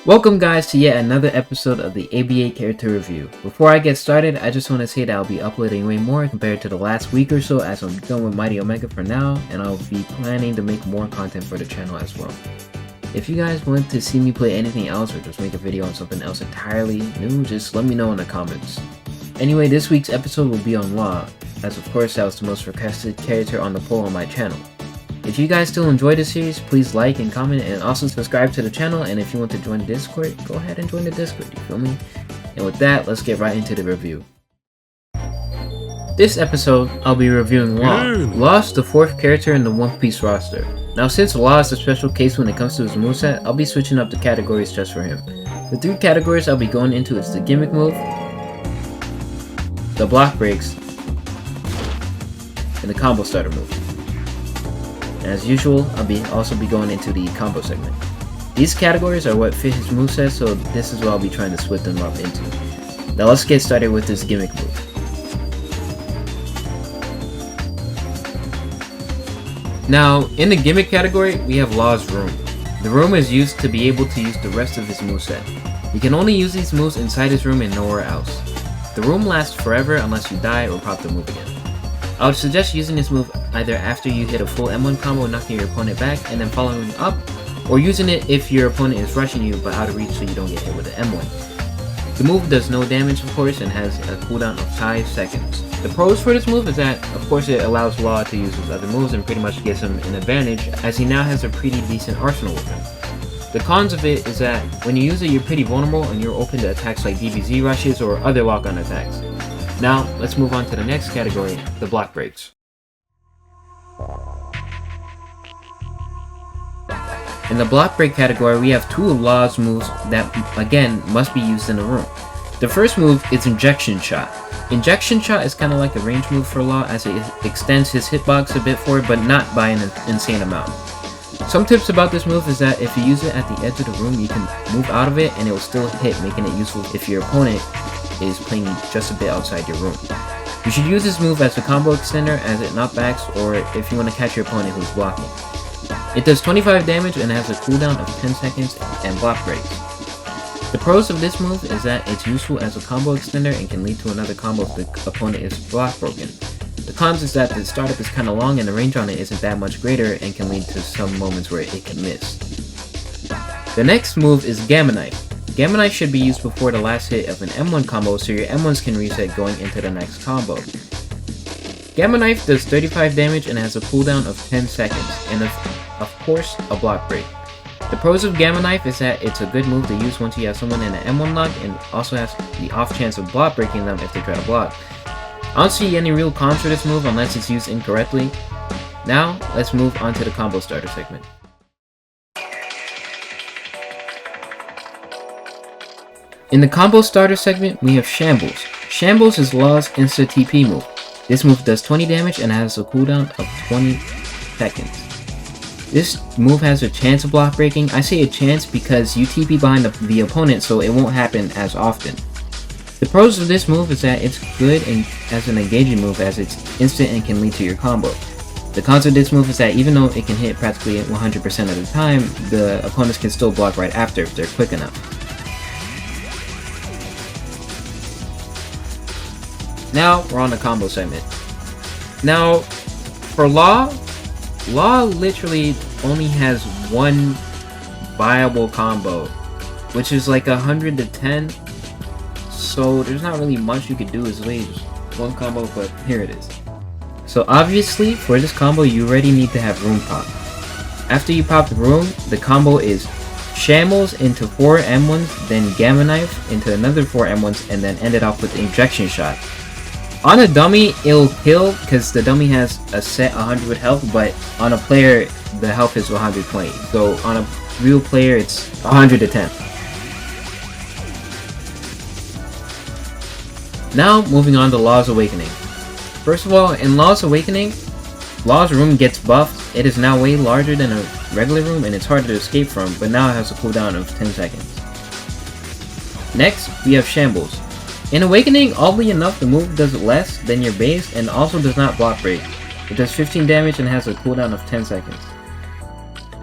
Welcome guys to yet another episode of the ABA character review. Before I get started, I just want to say that I'll be uploading way more compared to the last week or so, as I'm done with Mighty Omega for now, and I'll be planning to make more content for the channel as well. If you guys want to see me play anything else or just make a video on something else entirely new, just let me know in the comments. Anyway, this week's episode will be on Law, as of course that was the most requested character on the poll on my channel. If you guys still enjoy this series, please like and comment, and also subscribe to the channel, and if you want to join the Discord, go ahead and join the Discord, you feel me? And with that, let's get right into the review. This episode, I'll be reviewing Law. Law is the 4th character in the One Piece roster. Now since Law is a special case when it comes to his moveset, I'll be switching up the categories just for him. The 3 categories I'll be going into is the Gimmick Move, the Block Breaks, and the Combo Starter move. As usual, I'll also be going into the combo segment. These categories are what fit his moveset, so this is what I'll be trying to split them up into. Now let's get started with this gimmick move. Now, in the gimmick category, we have Law's Room. The room is used to be able to use the rest of his moveset. You can only use these moves inside his room and nowhere else. The room lasts forever unless you die or pop the move again. I would suggest using this move either after you hit a full M1 combo knocking your opponent back and then following up, or using it if your opponent is rushing you but out of reach so you don't get hit with an M1. The move does no damage of course and has a cooldown of 5 seconds. The pros for this move is that of course it allows Law to use his other moves and pretty much gives him an advantage, as he now has a pretty decent arsenal with him. The cons of it is that when you use it you're pretty vulnerable and you're open to attacks like DBZ rushes or other lock-on attacks. Now, let's move on to the next category, the Block Breaks. In the Block Break category, we have 2 of Law's moves that, again, must be used in a room. The first move is Injection Shot. Injection Shot is kind of like a range move for Law, as it extends his hitbox a bit forward, but not by an insane amount. Some tips about this move is that if you use it at the edge of the room, you can move out of it and it will still hit, making it useful if your opponent is playing just a bit outside your room. You should use this move as a combo extender, as it knockbacks, or if you want to catch your opponent who's blocking. It does 25 damage and has a cooldown of 10 seconds and block breaks. The pros of this move is that it's useful as a combo extender and can lead to another combo if the opponent is block broken. The cons is that the startup is kinda long and the range on it isn't that much greater and can lead to some moments where it can miss. The next move is Gamma Knife. Gamma Knife should be used before the last hit of an M1 combo so your M1s can reset going into the next combo. Gamma Knife does 35 damage and has a cooldown of 10 seconds, and of course, a block break. The pros of Gamma Knife is that it's a good move to use once you have someone in an M1 lock and also has the off chance of block breaking them if they try to block. I don't see any real cons for this move unless it's used incorrectly. Now, let's move on to the combo starter segment. In the combo starter segment, we have Shambles. Shambles is Law's insta TP move. This move does 20 damage and has a cooldown of 20 seconds. This move has a chance of block breaking. I say a chance because you TP behind the opponent, so it won't happen as often. The pros of this move is that it's good as an engaging move, as it's instant and can lead to your combo. The cons of this move is that even though it can hit practically 100% of the time, the opponents can still block right after if they're quick enough. Now, we're on the combo segment. Now, for Law literally only has one viable combo, which is like 100 to 10, so there's not really much you could do, as late as one combo, but here it is. So obviously, for this combo, you already need to have Room Pop. After you pop the Room, the combo is Shambles into 4 M1s, then Gamma Knife into another 4 M1s, and then end it off with Injection Shot. On a dummy, it'll kill because the dummy has a set 100 health, but on a player, the health is 120. So on a real player, it's 100 to 10. Now, moving on to Law's Awakening. First of all, in Law's Awakening, Law's room gets buffed. It is now way larger than a regular room and it's harder to escape from, but now it has a cooldown of 10 seconds. Next, we have Shambles. In Awakening, oddly enough, the move does less than your base and also does not block break. It does 15 damage and has a cooldown of 10 seconds.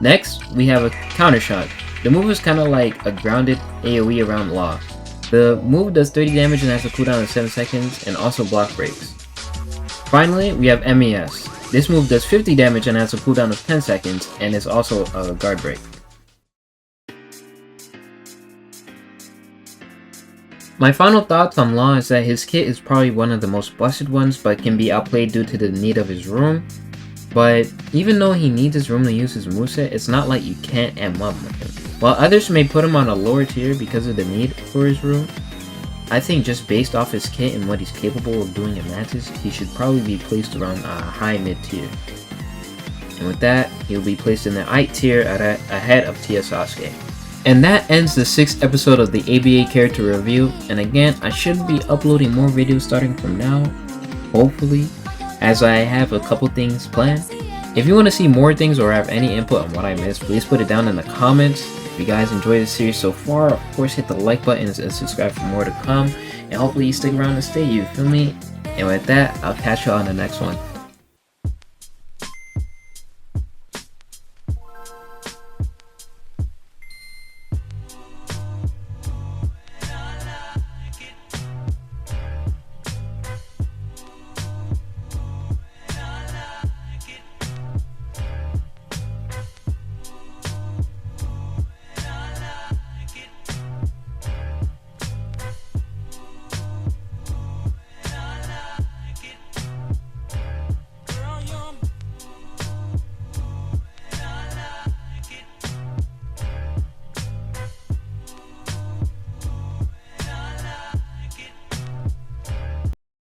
Next, we have a counter shot. The move is kind of like a grounded AoE around Law. The move does 30 damage and has a cooldown of 7 seconds and also block breaks. Finally, we have MES. This move does 50 damage and has a cooldown of 10 seconds and is also a guard break. My final thoughts on Law is that his kit is probably one of the most busted ones, but can be outplayed due to the need of his room. But even though he needs his room to use his moveset, it's not like you can't M-up with him. While others may put him on a lower tier because of the need for his room, I think just based off his kit and what he's capable of doing in matches, he should probably be placed around a high mid tier. And with that, he'll be placed in the I tier ahead of Tia Sasuke. And that ends the 6th episode of the ABA character review, and again, I should be uploading more videos starting from now, hopefully, as I have a couple things planned. If you want to see more things or have any input on what I missed, please put it down in the comments. If you guys enjoyed the series so far, of course hit the like button and subscribe for more to come, and hopefully you stick around and stay, you feel me? And with that, I'll catch you on the next one.